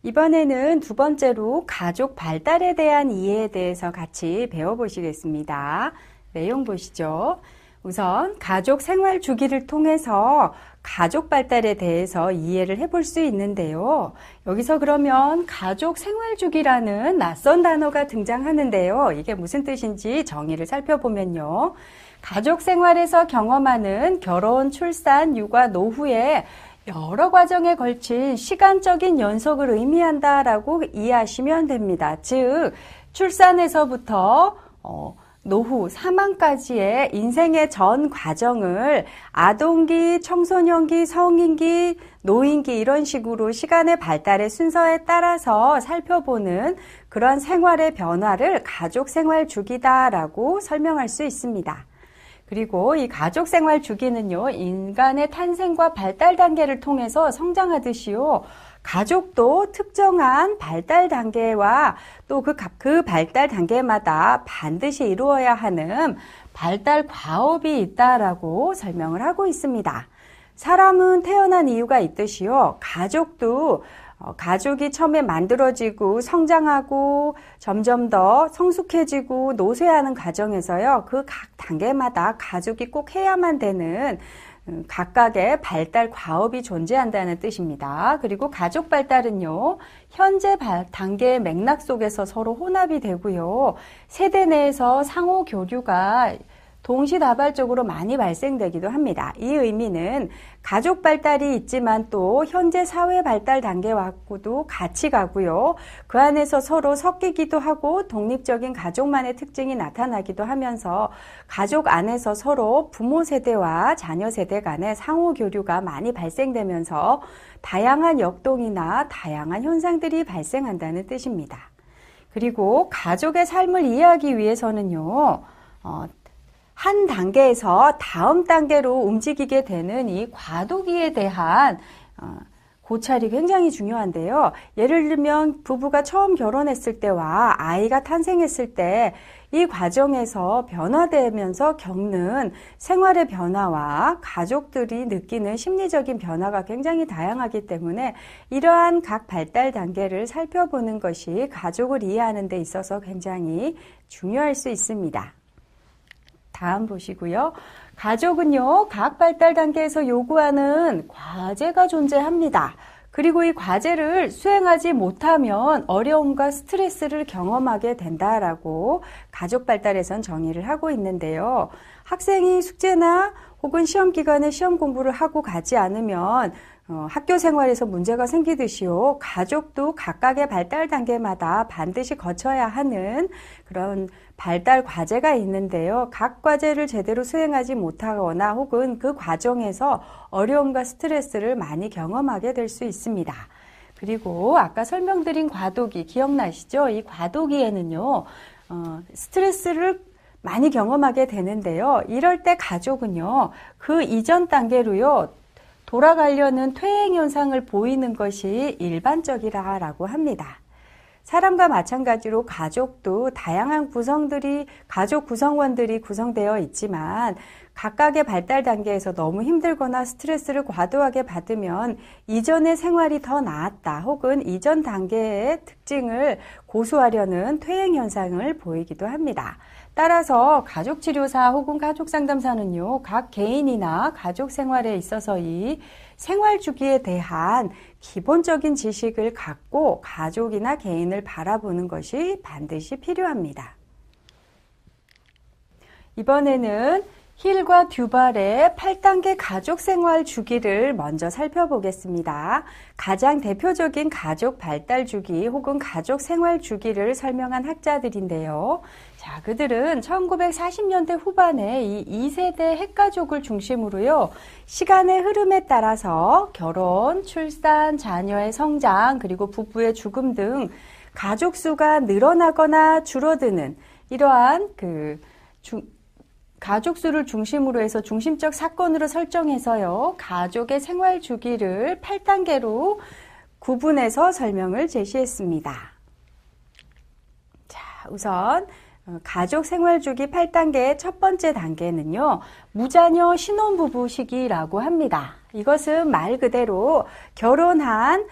이번에는 두 번째로 가족 발달에 대한 이해에 대해서 같이 배워보시겠습니다. 내용 보시죠. 우선 가족 생활 주기를 통해서 가족 발달에 대해서 이해를 해볼 수 있는데요. 여기서 그러면 가족 생활 주기라는 낯선 단어가 등장하는데요. 이게 무슨 뜻인지 정의를 살펴보면요. 가족 생활에서 경험하는 결혼, 출산, 육아, 노후의 여러 과정에 걸친 시간적인 연속을 의미한다라고 이해하시면 됩니다. 즉, 출산에서부터 노후, 사망까지의 인생의 전 과정을 아동기, 청소년기, 성인기, 노인기 이런 식으로 시간의 발달의 순서에 따라서 살펴보는 그런 생활의 변화를 가족 생활 주기다라고 설명할 수 있습니다. 그리고 이 가족 생활 주기는요, 인간의 탄생과 발달 단계를 통해서 성장하듯이요, 가족도 특정한 발달 단계와 또 그 발달 단계마다 반드시 이루어야 하는 발달 과업이 있다라고 설명을 하고 있습니다. 사람은 태어난 이유가 있듯이요, 가족도 가족이 처음에 만들어지고 성장하고 점점 더 성숙해지고 노쇠하는 과정에서요, 그 각 단계마다 가족이 꼭 해야만 되는 각각의 발달 과업이 존재한다는 뜻입니다. 그리고 가족 발달은요, 현재 단계의 맥락 속에서 서로 혼합이 되고요, 세대 내에서 상호 교류가 동시다발적으로 많이 발생되기도 합니다. 이 의미는 가족 발달이 있지만 또 현재 사회 발달 단계와도 같이 가고요. 그 안에서 서로 섞이기도 하고 독립적인 가족만의 특징이 나타나기도 하면서 가족 안에서 서로 부모 세대와 자녀 세대 간의 상호 교류가 많이 발생되면서 다양한 역동이나 다양한 현상들이 발생한다는 뜻입니다. 그리고 가족의 삶을 이해하기 위해서는요, 한 단계에서 다음 단계로 움직이게 되는 이 과도기에 대한 고찰이 굉장히 중요한데요. 예를 들면 부부가 처음 결혼했을 때와 아이가 탄생했을 때 이 과정에서 변화되면서 겪는 생활의 변화와 가족들이 느끼는 심리적인 변화가 굉장히 다양하기 때문에 이러한 각 발달 단계를 살펴보는 것이 가족을 이해하는 데 있어서 굉장히 중요할 수 있습니다. 다음 보시고요. 가족은요, 각 발달 단계에서 요구하는 과제가 존재합니다. 그리고 이 과제를 수행하지 못하면 어려움과 스트레스를 경험하게 된다라고 가족 발달에선 정의를 하고 있는데요. 학생이 숙제나 혹은 시험 기간에 시험 공부를 하고 가지 않으면 학교 생활에서 문제가 생기듯이요, 가족도 각각의 발달 단계마다 반드시 거쳐야 하는 그런 발달 과제가 있는데요. 각 과제를 제대로 수행하지 못하거나 혹은 그 과정에서 어려움과 스트레스를 많이 경험하게 될 수 있습니다. 그리고 아까 설명드린 과도기 기억나시죠? 이 과도기에는요, 스트레스를 많이 경험하게 되는데요. 이럴 때 가족은요, 그 이전 단계로요, 돌아가려는 퇴행 현상을 보이는 것이 일반적이라고 합니다. 사람과 마찬가지로 가족도 다양한 가족 구성원들이 구성되어 있지만 각각의 발달 단계에서 너무 힘들거나 스트레스를 과도하게 받으면 이전의 생활이 더 나았다 혹은 이전 단계의 특징을 고수하려는 퇴행 현상을 보이기도 합니다. 따라서 가족치료사 혹은 가족상담사는요, 각 개인이나 가족 생활에 있어서 이 생활 주기에 대한 기본적인 지식을 갖고 가족이나 개인을 바라보는 것이 반드시 필요합니다. 이번에는 힐과 듀발의 8단계 가족 생활 주기를 먼저 살펴보겠습니다. 가장 대표적인 가족 발달 주기 혹은 가족 생활 주기를 설명한 학자들인데요. 자, 그들은 1940년대 후반에 이 2세대 핵가족을 중심으로요, 시간의 흐름에 따라서 결혼, 출산, 자녀의 성장, 그리고 부부의 죽음 등 가족 수가 늘어나거나 줄어드는 이러한 가족 수를 중심으로 해서 중심적 사건으로 설정해서요, 가족의 생활 주기를 8단계로 구분해서 설명을 제시했습니다. 자, 우선 가족 생활 주기 8단계의 첫 번째 단계는요, 무자녀 신혼부부 시기라고 합니다. 이것은 말 그대로 결혼한